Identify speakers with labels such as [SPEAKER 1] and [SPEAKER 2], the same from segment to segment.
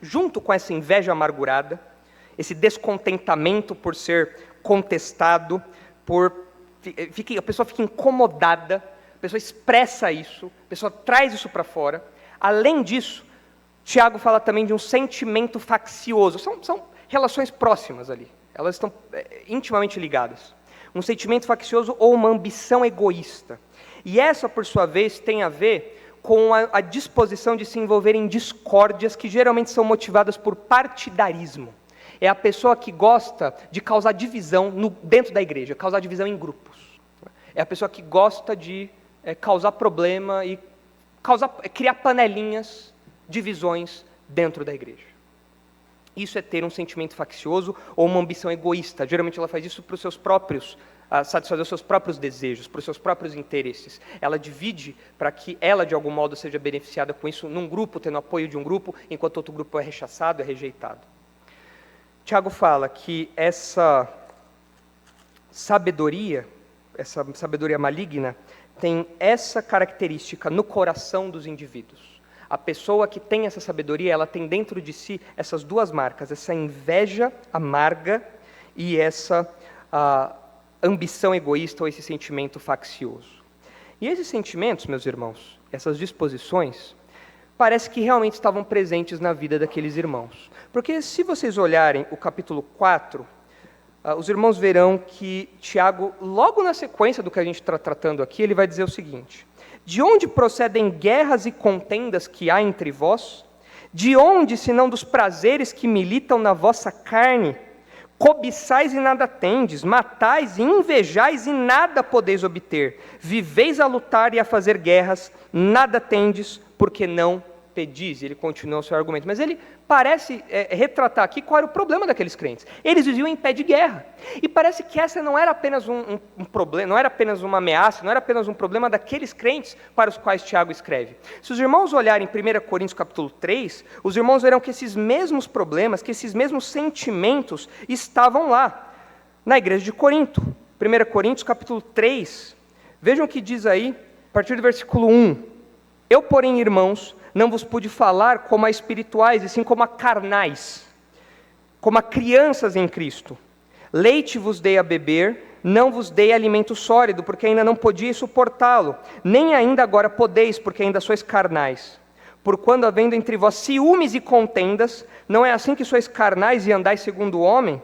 [SPEAKER 1] junto com essa inveja amargurada, esse descontentamento por ser contestado, a pessoa fica incomodada, a pessoa expressa isso, a pessoa traz isso para fora. Além disso, Tiago fala também de um sentimento faccioso. São relações próximas ali, elas estão intimamente ligadas. Um sentimento faccioso ou uma ambição egoísta. E essa, por sua vez, tem a ver com a disposição de se envolver em discórdias que geralmente são motivadas por partidarismo. É a pessoa que gosta de causar divisão dentro da igreja, causar divisão em grupos. É a pessoa que gosta de causar problema e criar panelinhas, divisões dentro da igreja. Isso é ter um sentimento faccioso ou uma ambição egoísta. Geralmente ela faz isso para os seus próprios, satisfazer os seus próprios desejos, para os seus próprios interesses. Ela divide para que ela, de algum modo, seja beneficiada com isso num grupo, tendo apoio de um grupo, enquanto outro grupo é rechaçado, é rejeitado. Tiago fala que essa sabedoria maligna, tem essa característica no coração dos indivíduos. A pessoa que tem essa sabedoria, ela tem dentro de si essas duas marcas, essa inveja amarga e essa ambição egoísta ou esse sentimento faccioso. E esses sentimentos, meus irmãos, essas disposições, parece que realmente estavam presentes na vida daqueles irmãos. Porque se vocês olharem o capítulo 4, os irmãos verão que Tiago, logo na sequência do que a gente está tratando aqui, ele vai dizer o seguinte: de onde procedem guerras e contendas que há entre vós? De onde, senão dos prazeres que militam na vossa carne? Cobiçais e nada tendes, matais e invejais e nada podeis obter. Viveis a lutar e a fazer guerras, nada tendes, porque não pedis. Ele continua o seu argumento, mas ele parece retratar aqui qual era o problema daqueles crentes. Eles viviam em pé de guerra, e parece que essa não era apenas um problema, não era apenas uma ameaça, não era apenas um problema daqueles crentes para os quais Tiago escreve. Se os irmãos olharem em 1 Coríntios capítulo 3, os irmãos verão que esses mesmos problemas, que esses mesmos sentimentos estavam lá, na igreja de Corinto. 1 Coríntios capítulo 3, vejam o que diz aí, a partir do versículo 1. Eu, porém, irmãos, não vos pude falar como a espirituais, e sim como a carnais, como a crianças em Cristo. Leite vos dei a beber, não vos dei alimento sólido, porque ainda não podíeis suportá-lo, nem ainda agora podeis, porque ainda sois carnais. Porquanto, havendo entre vós ciúmes e contendas, não é assim que sois carnais e andais segundo o homem?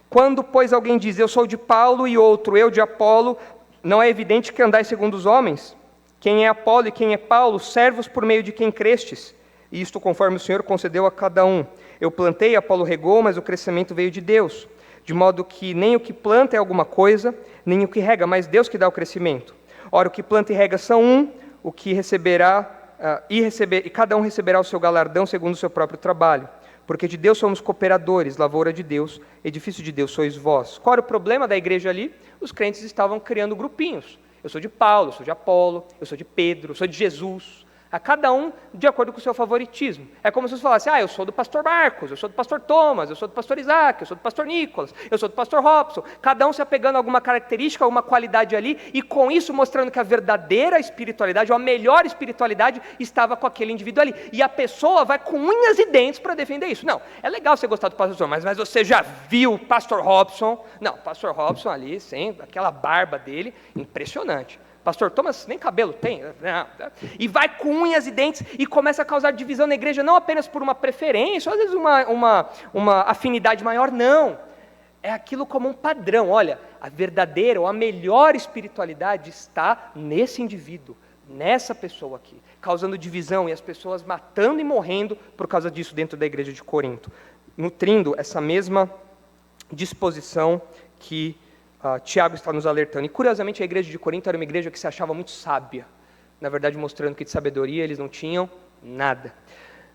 [SPEAKER 1] Quando, pois, alguém diz, eu sou de Paulo, e outro, eu de Apolo, não é evidente que andais segundo os homens? Quem é Apolo e quem é Paulo, servos por meio de quem crestes, e isto conforme o Senhor concedeu a cada um. Eu plantei, Apolo regou, mas o crescimento veio de Deus, de modo que nem o que planta é alguma coisa, nem o que rega, mas Deus que dá o crescimento. Ora, o que planta e rega são um, o que receberá, e cada um receberá o seu galardão segundo o seu próprio trabalho. Porque de Deus somos cooperadores, lavoura de Deus, edifício de Deus sois vós. Qual era o problema da igreja ali? Os crentes estavam criando grupinhos. Eu sou de Paulo, eu sou de Apolo, eu sou de Pedro, eu sou de Jesus. A cada um de acordo com o seu favoritismo. É como se você falasse, eu sou do pastor Marcos, eu sou do pastor Thomas, eu sou do pastor Isaac, eu sou do pastor Nicolas, eu sou do pastor Robson. Cada um se apegando a alguma característica, alguma qualidade ali, e com isso mostrando que a verdadeira espiritualidade, ou a melhor espiritualidade, estava com aquele indivíduo ali. E a pessoa vai com unhas e dentes para defender isso. Não, é legal você gostar do pastor, mas você já viu o pastor Robson? Não, o pastor Robson ali, sem aquela barba dele, impressionante. Pastor Thomas nem cabelo tem, e vai com unhas e dentes e começa a causar divisão na igreja, não apenas por uma preferência, ou às vezes uma afinidade maior, não, é aquilo como um padrão. Olha, a verdadeira ou a melhor espiritualidade está nesse indivíduo, nessa pessoa aqui, causando divisão e as pessoas matando e morrendo por causa disso dentro da igreja de Corinto, nutrindo essa mesma disposição que Tiago está nos alertando. E curiosamente a igreja de Corinto era uma igreja que se achava muito sábia, na verdade mostrando que de sabedoria eles não tinham nada.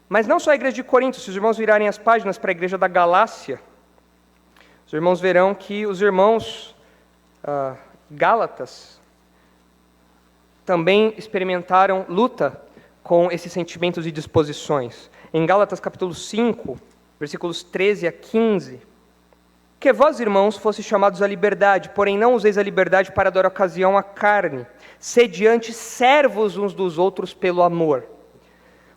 [SPEAKER 1] Mas não só a igreja de Corinto, se os irmãos virarem as páginas para a igreja da Galácia, os irmãos verão que os irmãos gálatas também experimentaram luta com esses sentimentos e disposições. Em Gálatas capítulo 5, versículos 13 a 15, que vós, irmãos, fosseis chamados à liberdade, porém não useis a liberdade para dar ocasião à carne, sede antes servos uns dos outros pelo amor.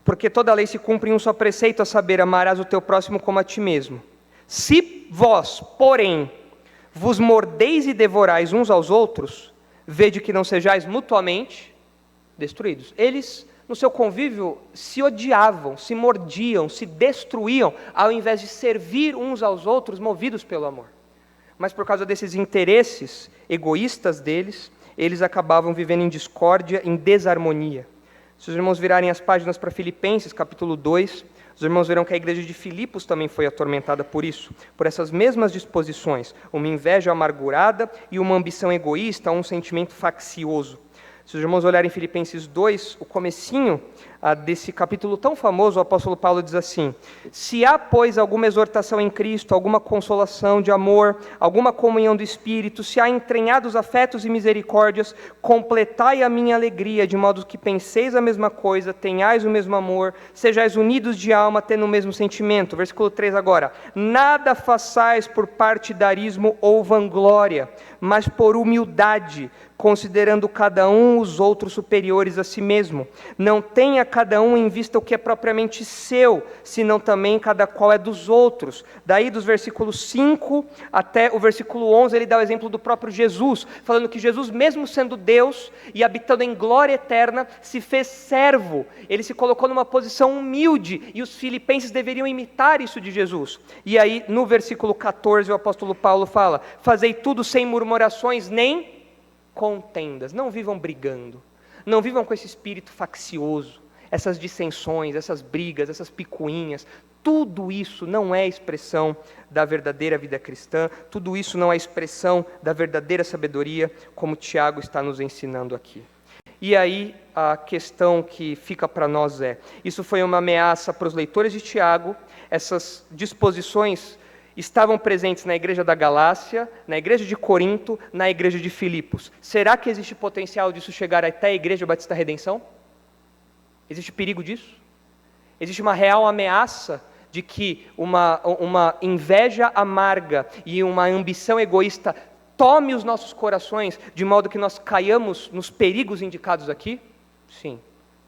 [SPEAKER 1] Porque toda a lei se cumpre em um só preceito, a saber, amarás o teu próximo como a ti mesmo. Se vós, porém, vos mordeis e devorais uns aos outros, vede que não sejais mutuamente destruídos. Eles, no seu convívio, se odiavam, se mordiam, se destruíam, ao invés de servir uns aos outros, movidos pelo amor. Mas por causa desses interesses egoístas deles, eles acabavam vivendo em discórdia, em desarmonia. Se os irmãos virarem as páginas para Filipenses, capítulo 2, os irmãos verão que a igreja de Filipos também foi atormentada por isso, por essas mesmas disposições, uma inveja amargurada e uma ambição egoísta, um sentimento faccioso. Se os irmãos olharem Filipenses 2, o comecinho desse capítulo tão famoso, o apóstolo Paulo diz assim: se há, pois, alguma exortação em Cristo, alguma consolação de amor, alguma comunhão do Espírito, se há entranhados afetos e misericórdias, completai a minha alegria, de modo que penseis a mesma coisa, tenhais o mesmo amor, sejais unidos de alma, tendo o mesmo sentimento. Versículo 3 agora: nada façais por partidarismo ou vanglória, mas por humildade, considerando cada um os outros superiores a si mesmo. Não tenha cada um em vista o que é propriamente seu, senão também cada qual é dos outros. Daí dos versículos 5 até o versículo 11, ele dá o exemplo do próprio Jesus, falando que Jesus, mesmo sendo Deus e habitando em glória eterna, se fez servo. Ele se colocou numa posição humilde, e os filipenses deveriam imitar isso de Jesus. E aí, no versículo 14, o apóstolo Paulo fala: fazei tudo sem murmurações nem contendas. Não vivam brigando, não vivam com esse espírito faccioso, essas dissensões, essas brigas, essas picuinhas. Tudo isso não é expressão da verdadeira vida cristã, tudo isso não é expressão da verdadeira sabedoria, como Tiago está nos ensinando aqui. E aí a questão que fica para nós é: isso foi uma ameaça para os leitores de Tiago, essas disposições estavam presentes na igreja da Galácia, na igreja de Corinto, na igreja de Filipos. Será que existe potencial disso chegar até a igreja Batista Redenção? Existe perigo disso? Existe uma real ameaça de que uma inveja amarga e uma ambição egoísta tome os nossos corações, de modo que nós caiamos nos perigos indicados aqui? Sim,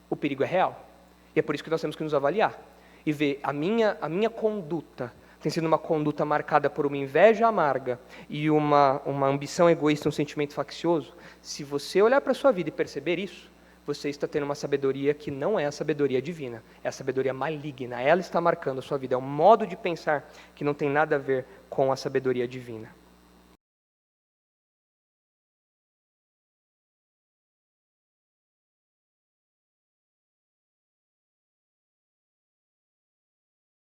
[SPEAKER 1] o perigo é real. E é por isso que nós temos que nos avaliar e ver a minha conduta tem sido uma conduta marcada por uma inveja amarga e uma ambição egoísta, um sentimento faccioso. Se você olhar para a sua vida e perceber isso, você está tendo uma sabedoria que não é a sabedoria divina, é a sabedoria maligna. Ela está marcando a sua vida, é um modo de pensar que não tem nada a ver com a sabedoria divina.